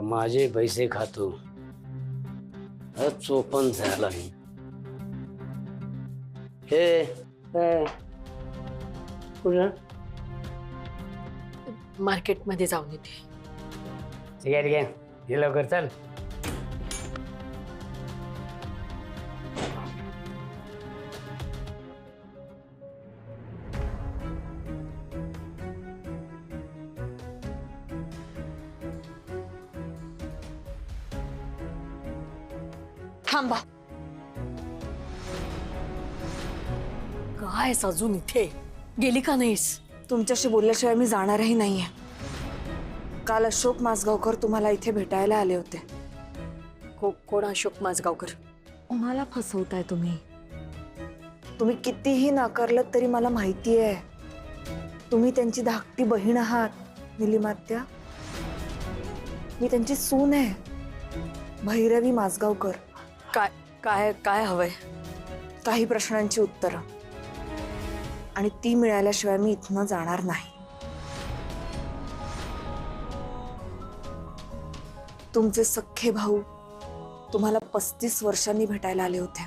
माझे पैसे खातो चोपन झाला हे कुठं मार्केटमध्ये जाऊन येते. ठीक आहे ठीक आहे हे लवकर चल. थांबा. काय अजून इथे गेली का नाहीस? तुमच्याशी बोलल्याशिवाय मी जाणारही नाहीये. काल अशोक माजगावकर तुम्हाला इथे भेटायला आले होते. कोण अशोक माजगावकर? कोणाला फसवताय तुम्ही? तुम्ही कितीही नाकारलं तरी मला माहिती आहे तुम्ही त्यांची धाकटी बहीण आहात. निलिमात्या, मी त्यांची सून आहे, भैरवी माजगावकर. काय काय काय हवंय? काही प्रश्नांची उत्तरं, आणि ती मिळाल्याशिवाय मी इथनं जाणार नाही. तुमचे सख्खे भाऊ तुम्हाला 35 वर्षांनी भेटायला आले होते.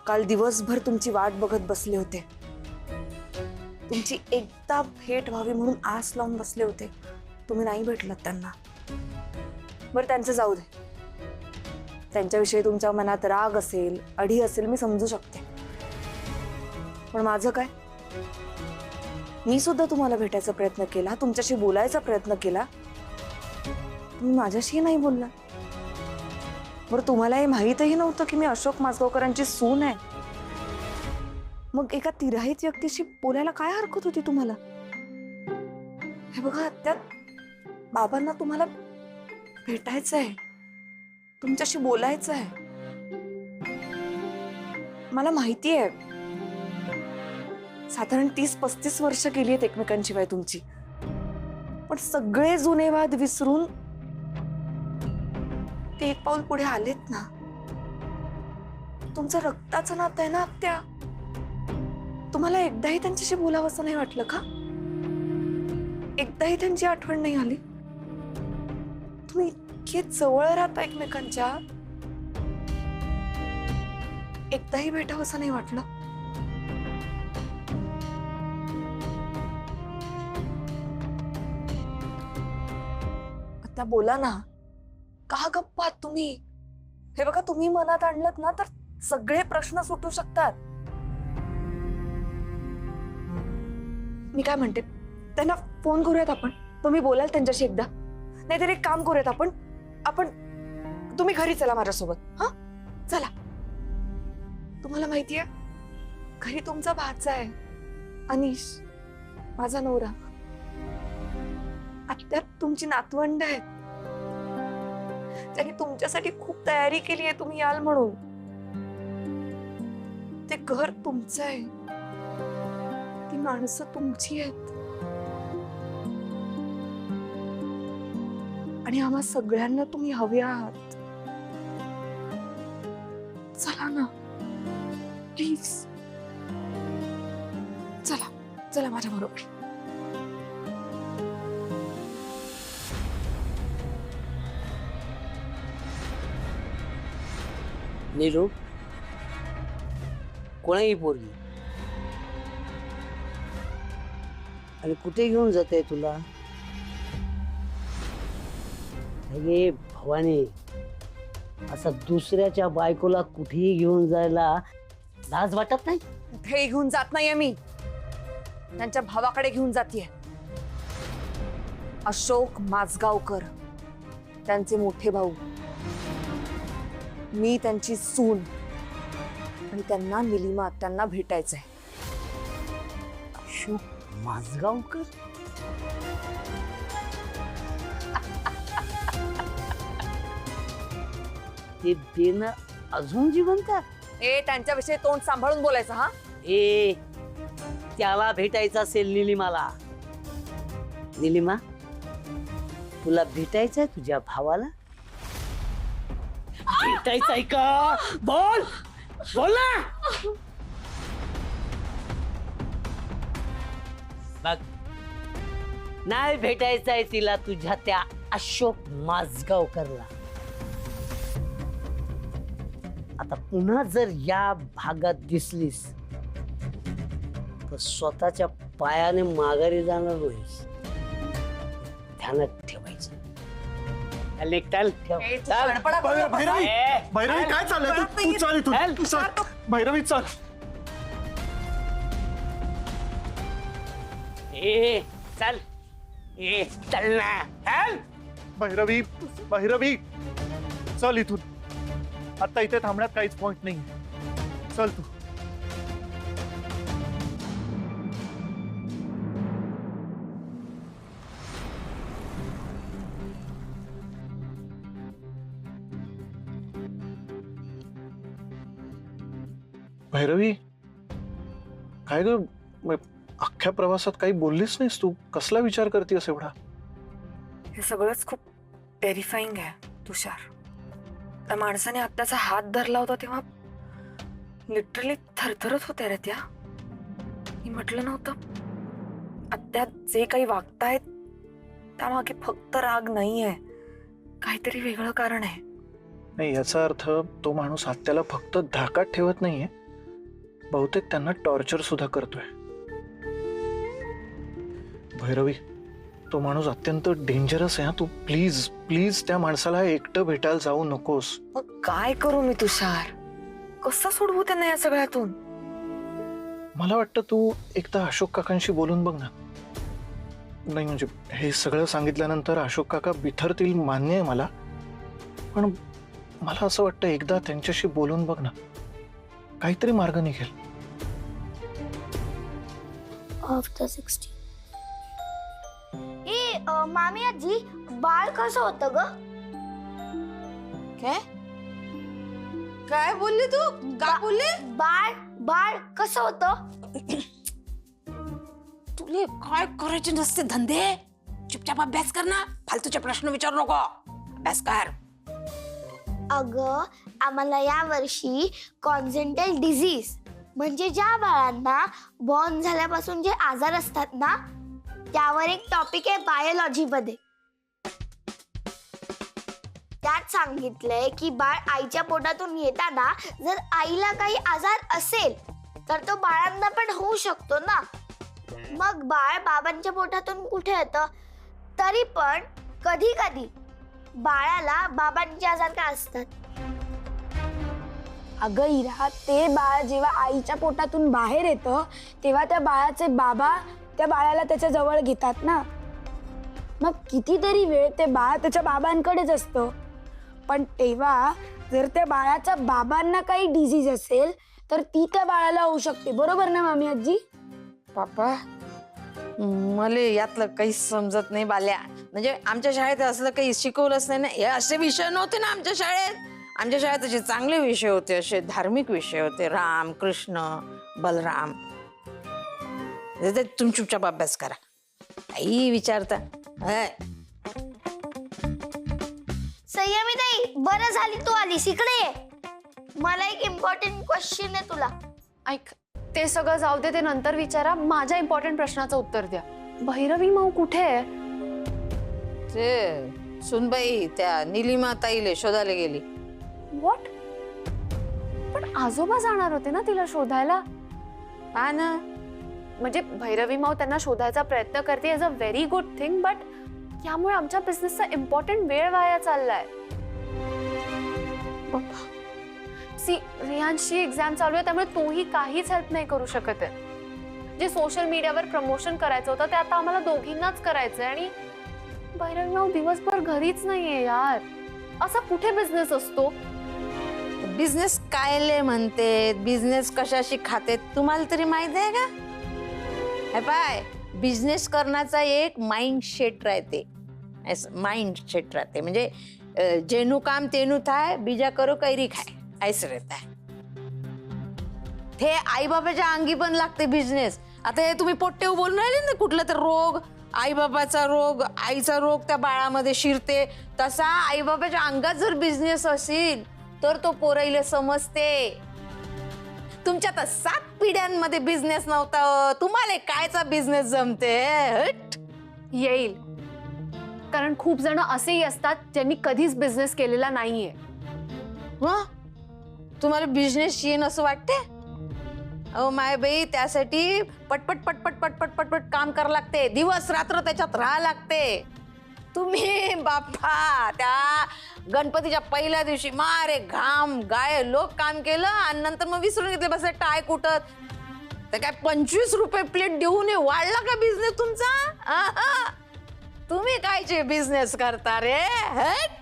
काल दिवसभर तुमची वाट बघत बसले होते. तुमची एकदा भेट व्हावी म्हणून आस लावून बसले होते. तुम्ही नाही भेटलात त्यांना. बरं, त्यांचं जाऊ दे. त्यांच्याविषयी तुमच्या मनात राग असेल, अढी असेल, मी समजू शकते. पण माझं काय? मी सुद्धा तुम्हाला भेटायचा प्रयत्न केला, तुमच्याशी बोलायचा प्रयत्न केला. तुम्ही माझ्याशी नाही बोलला. बरं, तुम्हाला हे माहीतही नव्हतं की मी अशोक माजगावकरांची सून आहे. मग एका तिराहित व्यक्तीशी बोलायला काय हरकत होती तुम्हाला? हे बघा, त्यात बाबांना तुम्हाला भेटायचं आहे, तुमच्याशी बोलायचं आहे. मला माहिती आहे साधारण 30-35 वर्ष गेली आहेत एकमेकांशिवाय तुमची. पण सगळे जुने वाद विसरून ते एक पाऊल पुढे आलेत ना. तुमचं रक्ताचं नातं आहे ना आत्या. तुम्हाला एकदाही त्यांच्याशी बोलावंसं नाही वाटलं का? एकदाही त्यांची आठवण नाही आली? तुम्ही इतके जवळ राहता एकमेकांच्या, एकदाही भेटावंसं नाही वाटलं? आता बोला ना, का गप्प आहात तुम्ही? हे बघा, तुम्ही मनात आणलत ना तर सगळे प्रश्न सुटू शकतात. मी काय म्हणते, त्यांना फोन करूयात आपण. तुम्ही बोलाल त्यांच्याशी एकदा. नाहीतर एक काम करूयात आपण आपण तुम्ही घरी चला माझ्यासोबत. हा, चला. तुम्हाला माहितीये, घरी तुमचा भाचा आहे अनिश, माझा नवरा. आत्या तुमची नातवंड आहेत. त्यांनी तुमच्यासाठी खूप तयारी केली आहे तुम्ही याल म्हणून. ते घर तुमचं आहे, ती माणसं तुमची आहेत, आणि आम्हा सगळ्यांना तुम्ही हवे आहात. चला ना प्लीज, चला चला माझ्या बरोबर. नीलू, कोणाही पोरगी आणि कुठे घेऊन जाते तुला? अरे भवानी, असं दुसऱ्याच्या बायकोला कुठेही घेऊन जायला लाज वाटत नाही? कुठेही घेऊन जात नाहीये मी, त्यांच्या भावाकडे घेऊन जातीये. अशोक माजगावकर, त्यांचे मोठे भाऊ. मी त्यांची सून, आणि त्यांना निलिमा त्यांना भेटायचंय. अशोक माजगावकर? ते देणं अजून जिवंत आहे? ए, त्यांच्याविषयी तोंड सांभाळून बोलायचं. हा, ए, त्याला भेटायचं असेल निलिमाला. निलिमा, तुला भेटायचंय तुझ्या भावाला? भेटायचंय का? बोल बोल ना. बघ, नाही भेटायचंय तिला तुझ्या त्या अशोक माजगावकरला. आता पुन्हा जर या भागात दिसलीस तर स्वतःच्या पायाने माघारी जाणार नाहीस. ध्यानात ठेवायचं. ठेव. चल. भैरवी भैरवी काय चाललंय? तू चल इथून. तू चल भैरवी चल. चल चल ना. चल. भैरवी भैरवी चल इथून. आता इथे थांबण्यात काहीच पॉइंट नाही. चल तू. भैरवी काय ग? अख्ख्या प्रवासात काही बोललीस नाहीस तू. कसला विचार करतेस एवढा? हे सगळंच खूप टेरिफाईंग आहे तुषार. त्या माणसाने आत्याचा हात धरला होता तेव्हा लिटरली थरथरत होत्या रे त्या. मी म्हटलं नव्हतं आत्या जे काही वागतायत त्यामागे फक्त राग नाहीये, काहीतरी वेगळं कारण आहे. नाही, याचा अर्थ तो माणूस आत्याला फक्त धाकात ठेवत नाहीये, बहुतेक त्यांना टॉर्चर सुद्धा करतोय. भैरवी तो माणूस अत्यंत डेंजरस आहे. तू प्लीज प्लीज त्या माणसाला एकटं भेटायला जाऊ नकोस. मग काय करू मी तुषार? कसं सोडवू त्यांना या सगळ्यातून? मला वाटतं तू एकदा अशोक काकांशी बोलून बघ ना. नाही म्हणजे हे सगळं सांगितल्यानंतर अशोक काका बिथरतील मान्य आहे मला, पण मला असं वाटतं एकदा त्यांच्याशी बोलून बघ ना, काहीतरी मार्ग निघेल. आफ्टर 60 मामी आजी बाळ कसं होतं ग? काय काय बोलली तू? काय बोलली? बाळ बाळ कसं होतं? तुले काय करायचे नसते धंदे? चुपचाप अभ्यास कर ना. फालतूचे प्रश्न विचारू नको. अभ्यास कर. अगं आम्हाला या वर्षी कॉन्जेंटल डिझीज म्हणजे ज्या बाळांना बॉर्न झाल्यापासून जे आजार असतात ना त्यावर एक टॉपिक आहे बायोलॉजी मध्ये. त्यात सांगितलंय की बाळ आईच्या पोटातून येताना जर आईला काही आजार असेल तर तो बाळांना पण होऊ शकतो ना. मग बाळ बाबांच्या पोटातून कुठे येतं? तरी पण कधी कधी बाळाला बाबांचे आजार का असतात? अगं इरा, ते बाळ जेव्हा आईच्या पोटातून बाहेर येतं तेव्हा त्या बाळाचे बाबा त्या बाळाला त्याच्या जवळ घेतात ना. मग कितीतरी वेळ ते बाळ त्याच्या बाबांकडेच असतं. पण तेव्हा जर त्या बाळाच्या बाबांना काही डिझीज असेल तर ती त्या बाळाला होऊ शकते. बरोबर ना मामी आजी? पापा मला यातलं काही समजत नाही बाल्या. म्हणजे आमच्या शाळेत असलं काही शिकवलंच नाही ना. हे असे विषय नव्हते ना आमच्या शाळेत. आमच्या शाळेत असे चांगले विषय होते, असे धार्मिक विषय होते. राम कृष्ण बलराम. तुम्ही चुपचाप अभ्यास करा. काही विचारता. संयमीताई बरं झाली तू आलीस इकडे. मला एक इम्पॉर्टंट क्वेश्चन आहे तुला. ऐक, ते सगळं जाऊ दे, ते नंतर विचारा. माझ्या इम्पॉर्टंट प्रश्नाचं उत्तर द्या. भैरवी माऊ कुठे आहे? ते सुनबाई त्या निलिमा ताईले शोधायला गेली. व्हॉट? पण आजोबा जाणार होते ना तिला शोधायला. हा ना. म्हणजे भैरवी माऊ त्यांना शोधायचा प्रयत्न करते is a very good thing, but यामुळे आमच्या बिझनेसचा इम्पॉर्टंट वेळ वाया चाललाय. सी, रियांशची एक्झाम चालू आहे त्यामुळे तोही काहीच हेल्प नाही करू शकत आहे. जे सोशल मीडियावर प्रमोशन करायचं होतं ते आता आम्हाला दोघींनाच करायचंय आणि भैरवी माऊ दिवसभर घरीच नाहीये यार. असा कुठे बिझनेस असतो? बिझनेस कायले म्हणते, बिझनेस कशाशी खाते तुम्हाला तरी माहित आहे का? हे पाय, बिझनेस करण्याचा एक माइंड सेट राहते. माइंड सेट राहते म्हणजे जेनू काम तेनू थाय, बीजा करो कैरी खाय, ऐसे रहता है. ते आई बाबाच्या अंगी पण लागते बिझनेस. आता हे तुम्ही पोट्टे बोलून राहिले ना, कुठला तर रोग, आई बाबाचा रोग, आईचा रोग त्या बाळामध्ये शिरते, तसा आई बाबाच्या अंगात जर बिझनेस असेल तर तो पोराईले समजते. तुमच्या तर 7 पिढ्यांमध्ये बिझनेस नव्हता, तुम्हाला कायचा बिझनेस जमते? येईल. कारण खूप जण असेही असतात ज्यांनी कधीच बिझनेस केलेला नाहीये. हं? तुम्हाला बिझनेस येईन असं वाटते? अहो माय बाई, त्यासाठी पटपट पटपट पटपट पटपट काम करावं लागते, दिवस रात्र त्याच्यात राहा लागते. तुम्ही बाप्पा त्या गणपतीच्या पहिल्या दिवशी मारे घाम गाय लोक काम केलं आणि नंतर मग विसरून घेतले बस टाय कुटत. तर काय 25 रुपये प्लेट देऊन वाढला का बिझनेस तुमचा? आहा. तुम्ही कायचे बिझनेस करता रे? हट.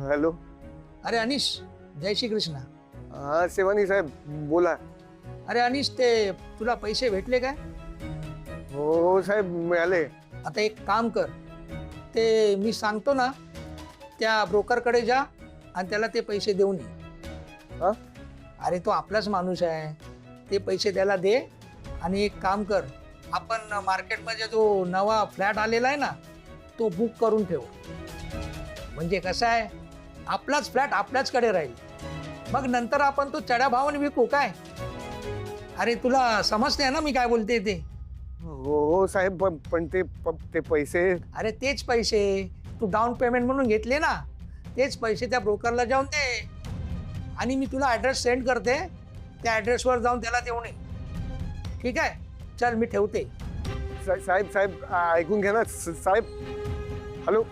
हॅलो. अरे अनिश, जय श्री कृष्ण. हा सेवानी साहेब बोला. अरे अनिश, ते तुला पैसे भेटले काय? हो साहेब मिळाले. आता एक काम कर, ते मी सांगतो ना त्या ब्रोकरकडे जा आणि त्याला ते पैसे देऊन ये. हा? अरे तो आपलाच माणूस आहे, ते पैसे त्याला दे. आणि एक काम कर, आपण मार्केटमध्ये जो नवा फ्लॅट आलेला आहे ना तो बुक करून ठेव. म्हणजे कसं आहे, आपलाच फ्लॅट आपल्याचकडे राहील. मग नंतर आपण तो चढ्या भावाने विकू काय. अरे तुला समजते ना मी काय बोलते ते? हो साहेब पण ते पैसे. अरे तेच पैसे तू डाऊन पेमेंट म्हणून घेतले ना, तेच पैसे त्या ब्रोकरला जाऊन दे. आणि मी तुला ॲड्रेस सेंड करते, त्या ॲड्रेसवर जाऊन त्याला देऊन ये. ठीक आहे, चल मी ठेवते. साहेब साहेब ऐकून घ्या ना साहेब. हॅलो.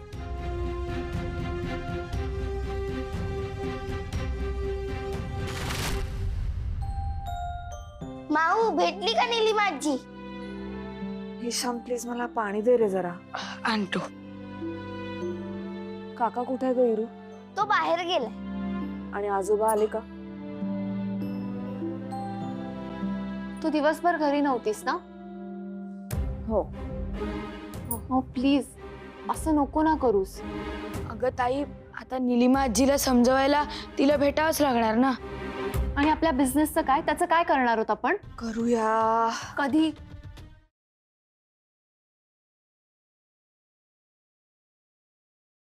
माऊ भेटली का निलिमाची? ईशान प्लीज मला पाणी दे रे जरा. आणतो. काका कुठे आहे इरू? तो बाहेर गेला. आणि आजोबा आले का? तू दिवसभर घरी नव्हतीस ना? हो. हो प्लीज, असं नको ना करूस. अगं ताई, आता निलिमा आजीला समजवायला तिला भेटावंच लागणार ना. आणि आपल्या बिझनेसचं काय, त्याचं काय करणार आहोत आपण? करूया. कधी?